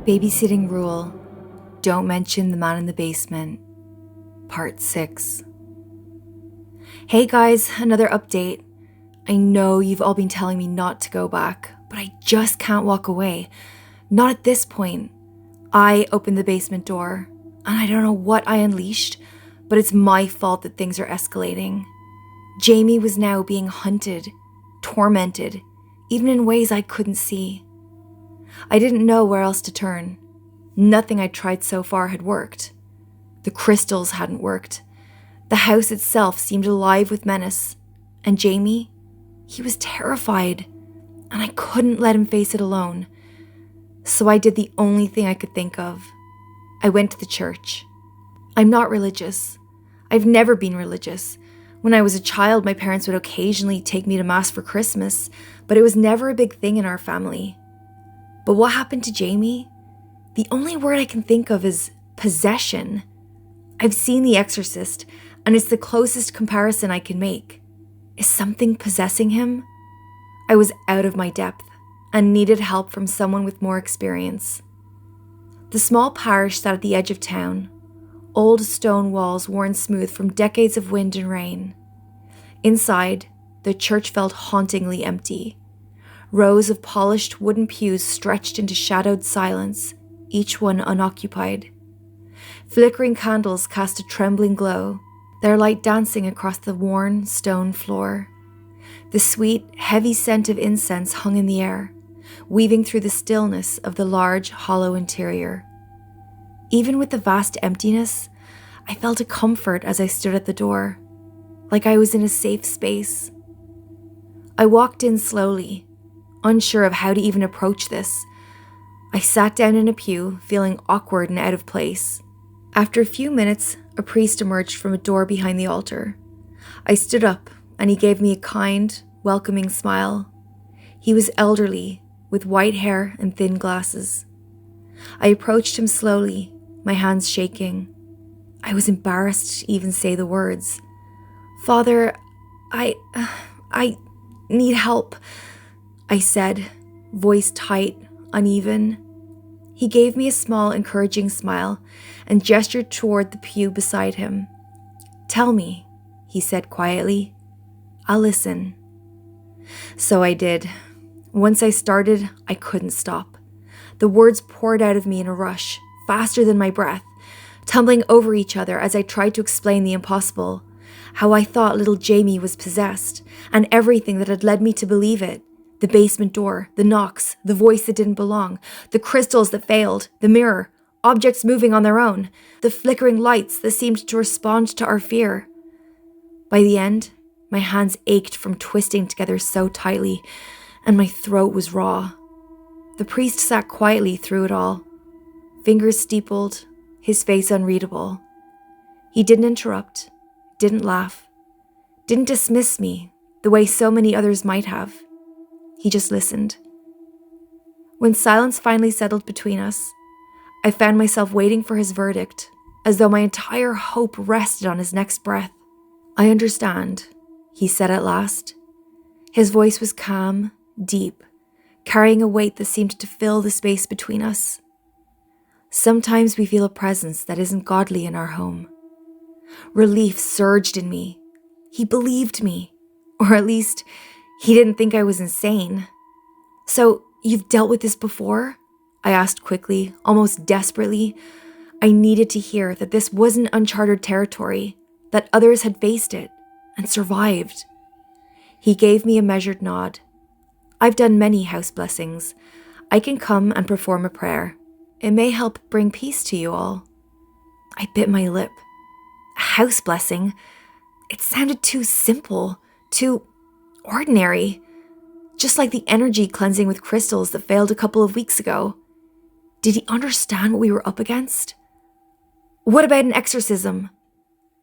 Babysitting Rule, Don't Mention the Man in the Basement, Part 6. Hey guys, another update. I know you've all been telling me not to go back, but I just can't walk away. Not at this point. I opened the basement door, and I don't know what I unleashed, but it's my fault that things are escalating. Jamie was now being hunted, tormented, even in ways I couldn't see. I didn't know where else to turn. Nothing I'd tried so far had worked. The crystals hadn't worked. The house itself seemed alive with menace. And Jamie, he was terrified, and I couldn't let him face it alone. So I did the only thing I could think of. I went to the church. I'm not religious. I've never been religious. When I was a child, my parents would occasionally take me to Mass for Christmas, but it was never a big thing in our family. But what happened to Jamie? The only word I can think of is possession. I've seen The Exorcist, and it's the closest comparison I can make. Is something possessing him? I was out of my depth and needed help from someone with more experience. The small parish sat at the edge of town, old stone walls worn smooth from decades of wind and rain. Inside, the church felt hauntingly empty. Rows of polished wooden pews stretched into shadowed silence, each one unoccupied. Flickering candles cast a trembling glow, their light dancing across the worn stone floor. The sweet, heavy scent of incense hung in the air, weaving through the stillness of the large, hollow interior. Even with the vast emptiness, I felt a comfort as I stood at the door, like I was in a safe space. I walked in slowly, unsure of how to even approach this. I sat down in a pew, feeling awkward and out of place. After a few minutes, a priest emerged from a door behind the altar. I stood up, and he gave me a kind, welcoming smile. He was elderly, with white hair and thin glasses. I approached him slowly, my hands shaking. I was embarrassed to even say the words. "Father, I need help," I said, voice tight, uneven. He gave me a small, encouraging smile and gestured toward the pew beside him. "Tell me," he said quietly. "I'll listen." So I did. Once I started, I couldn't stop. The words poured out of me in a rush, faster than my breath, tumbling over each other as I tried to explain the impossible, how I thought little Jamie was possessed, and everything that had led me to believe it. The basement door, the knocks, the voice that didn't belong, the crystals that failed, the mirror, objects moving on their own, the flickering lights that seemed to respond to our fear. By the end, my hands ached from twisting together so tightly, and my throat was raw. The priest sat quietly through it all, fingers steepled, his face unreadable. He didn't interrupt, didn't laugh, didn't dismiss me the way so many others might have. He just listened. When silence finally settled between us, I found myself waiting for his verdict, as though my entire hope rested on his next breath. "I understand," he said at last. His voice was calm, deep, carrying a weight that seemed to fill the space between us. "Sometimes we feel a presence that isn't godly in our home." Relief surged in me. He believed me, or at least he didn't think I was insane. "So, you've dealt with this before?" I asked quickly, almost desperately. I needed to hear that this wasn't uncharted territory, that others had faced it and survived. He gave me a measured nod. "I've done many house blessings. I can come and perform a prayer. It may help bring peace to you all." I bit my lip. A house blessing? It sounded too simple, too ordinary. Just like the energy cleansing with crystals that failed a couple of weeks ago. Did he understand what we were up against? "What about an exorcism?"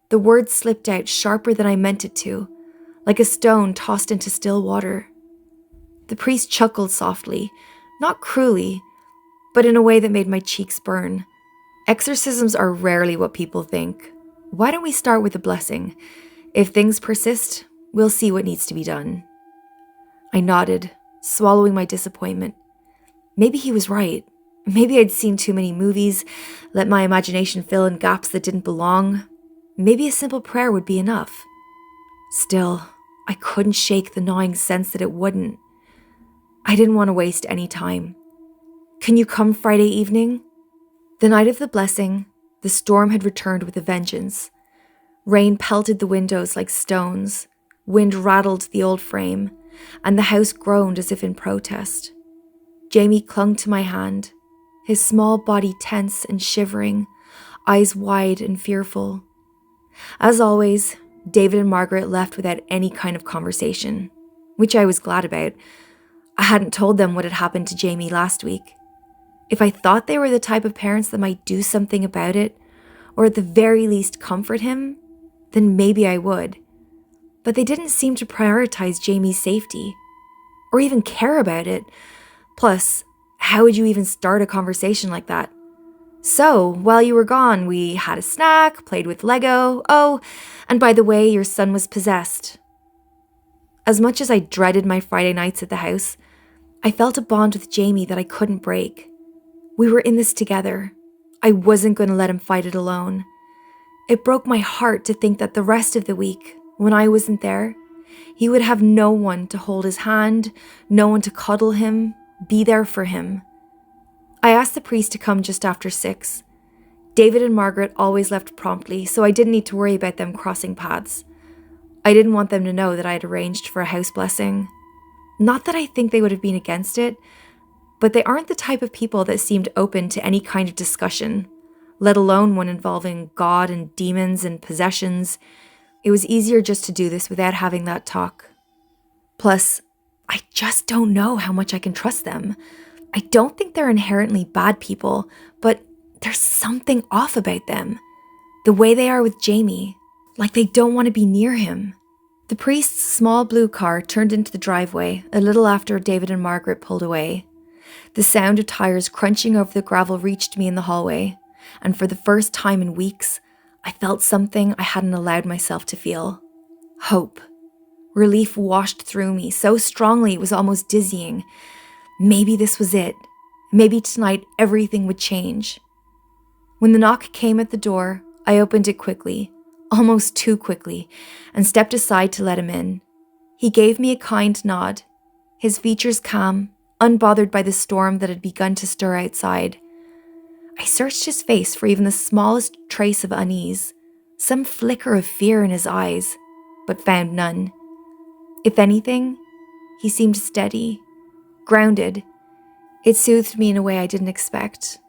The word slipped out sharper than I meant it to, like a stone tossed into still water. The priest chuckled softly, not cruelly, but in a way that made my cheeks burn. "Exorcisms are rarely what people think. Why don't we start with a blessing? If things persist, we'll see what needs to be done." I nodded, swallowing my disappointment. Maybe he was right. Maybe I'd seen too many movies, let my imagination fill in gaps that didn't belong. Maybe a simple prayer would be enough. Still, I couldn't shake the gnawing sense that it wouldn't. I didn't want to waste any time. Can you come Friday evening? The night of the blessing, the storm had returned with a vengeance. Rain pelted the windows like stones, wind rattled the old frame, and the house groaned as if in protest. Jamie clung to my hand, his small body tense and shivering, eyes wide and fearful. As always, David and Margaret left without any kind of conversation, which I was glad about. I hadn't told them what had happened to Jamie last week. If I thought they were the type of parents that might do something about it, or at the very least comfort him, then maybe I would. But they didn't seem to prioritize Jamie's safety, or even care about it. Plus, how would you even start a conversation like that? So, while you were gone, we had a snack, played with Lego. Oh, and by the way, your son was possessed. As much as I dreaded my Friday nights at the house, I felt a bond with Jamie that I couldn't break. We were in this together. I wasn't going to let him fight it alone. It broke my heart to think that the rest of the week, when I wasn't there, he would have no one to hold his hand, no one to cuddle him, be there for him. I asked the priest to come just after 6. David and Margaret always left promptly, so I didn't need to worry about them crossing paths. I didn't want them to know that I had arranged for a house blessing. Not that I think they would have been against it, but they aren't the type of people that seemed open to any kind of discussion, let alone one involving God and demons and possessions. It was easier just to do this without having that talk. Plus, I just don't know how much I can trust them. I don't think they're inherently bad people, but there's something off about them. The way they are with Jamie, like they don't want to be near him. The priest's small blue car turned into the driveway a little after David and Margaret pulled away. The sound of tires crunching over the gravel reached me in the hallway, and for the first time in weeks, I felt something I hadn't allowed myself to feel. Hope. Relief washed through me so strongly it was almost dizzying. Maybe this was it. Maybe tonight everything would change. When the knock came at the door, I opened it quickly, almost too quickly, and stepped aside to let him in. He gave me a kind nod, his features calm, unbothered by the storm that had begun to stir outside. I searched his face for even the smallest trace of unease, some flicker of fear in his eyes, but found none. If anything, he seemed steady, grounded. It soothed me in a way I didn't expect.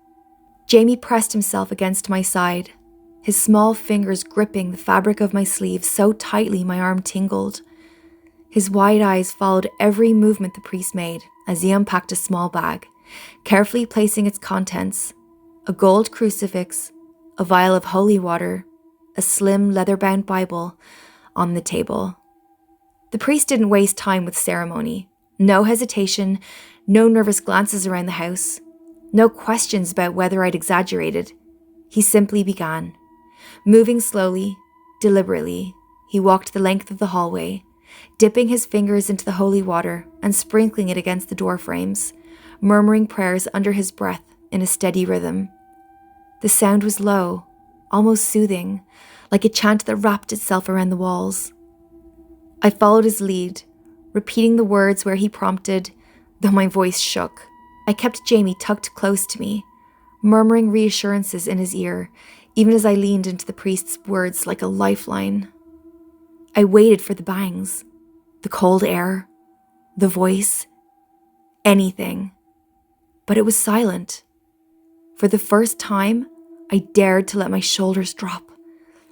Jamie pressed himself against my side, his small fingers gripping the fabric of my sleeve so tightly my arm tingled. His wide eyes followed every movement the priest made as he unpacked a small bag, carefully placing its contents: a gold crucifix, a vial of holy water, a slim leather-bound Bible, on the table. The priest didn't waste time with ceremony. No hesitation, no nervous glances around the house, no questions about whether I'd exaggerated. He simply began. Moving slowly, deliberately, he walked the length of the hallway, dipping his fingers into the holy water and sprinkling it against the door frames, murmuring prayers under his breath in a steady rhythm. The sound was low, almost soothing, like a chant that wrapped itself around the walls. I followed his lead, repeating the words where he prompted, though my voice shook. I kept Jamie tucked close to me, murmuring reassurances in his ear, even as I leaned into the priest's words like a lifeline. I waited for the bangs, the cold air, the voice, anything. But it was silent. For the first time, I dared to let my shoulders drop.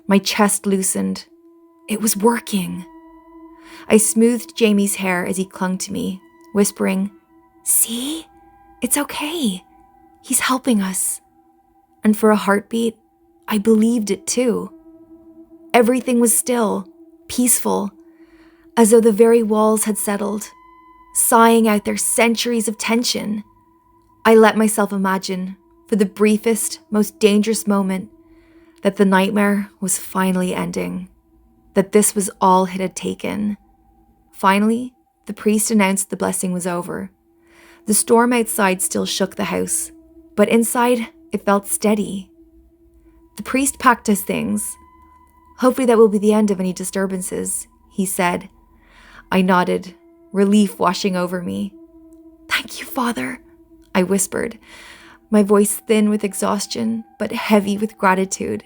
My chest loosened. It was working. I smoothed Jamie's hair as he clung to me, whispering, "See? It's okay. He's helping us." And for a heartbeat, I believed it too. Everything was still, peaceful, as though the very walls had settled, sighing out their centuries of tension. I let myself imagine, for the briefest, most dangerous moment, that the nightmare was finally ending, that this was all it had taken. Finally, the priest announced the blessing was over. The storm outside still shook the house, but inside it felt steady. The priest packed his things. "Hopefully that will be the end of any disturbances," he said. I nodded, relief washing over me. "Thank you, Father," I whispered, my voice thin with exhaustion, but heavy with gratitude.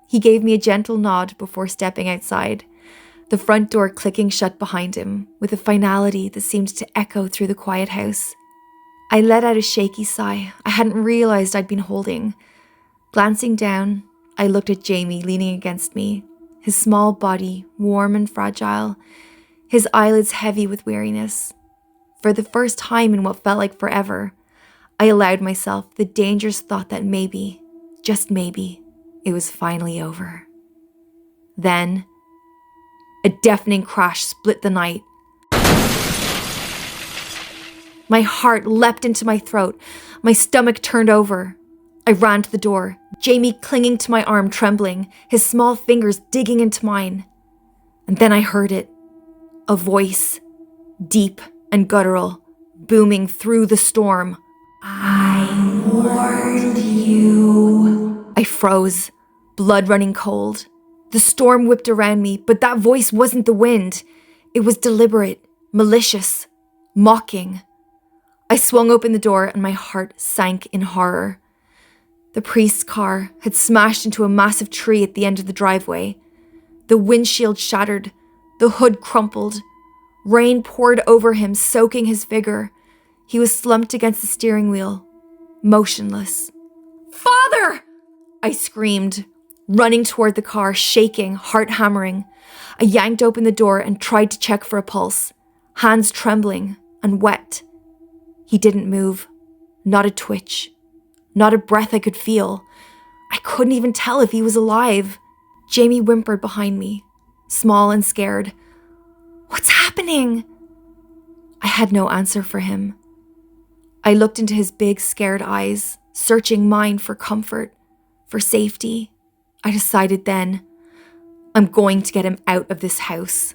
He gave me a gentle nod before stepping outside, the front door clicking shut behind him with a finality that seemed to echo through the quiet house. I let out a shaky sigh I hadn't realized I'd been holding. Glancing down, I looked at Jamie leaning against me, his small body warm and fragile, his eyelids heavy with weariness. For the first time in what felt like forever, I allowed myself the dangerous thought that maybe, just maybe, it was finally over. Then, a deafening crash split the night. My heart leapt into my throat. My stomach turned over. I ran to the door, Jamie clinging to my arm, trembling, his small fingers digging into mine. And then I heard it. A voice, deep and guttural, booming through the storm. "I warned you." I froze, blood running cold. The storm whipped around me, but that voice wasn't the wind. It was deliberate, malicious, mocking. I swung open the door and my heart sank in horror. The priest's car had smashed into a massive tree at the end of the driveway. The windshield shattered, the hood crumpled. Rain poured over him, soaking his vigor. He was slumped against the steering wheel, motionless. "Father!" I screamed, running toward the car, shaking, heart hammering. I yanked open the door and tried to check for a pulse, hands trembling and wet. He didn't move, not a twitch, not a breath I could feel. I couldn't even tell if he was alive. Jamie whimpered behind me, small and scared. "What's happening?" I had no answer for him. I looked into his big, scared eyes, searching mine for comfort, for safety. I decided then, I'm going to get him out of this house.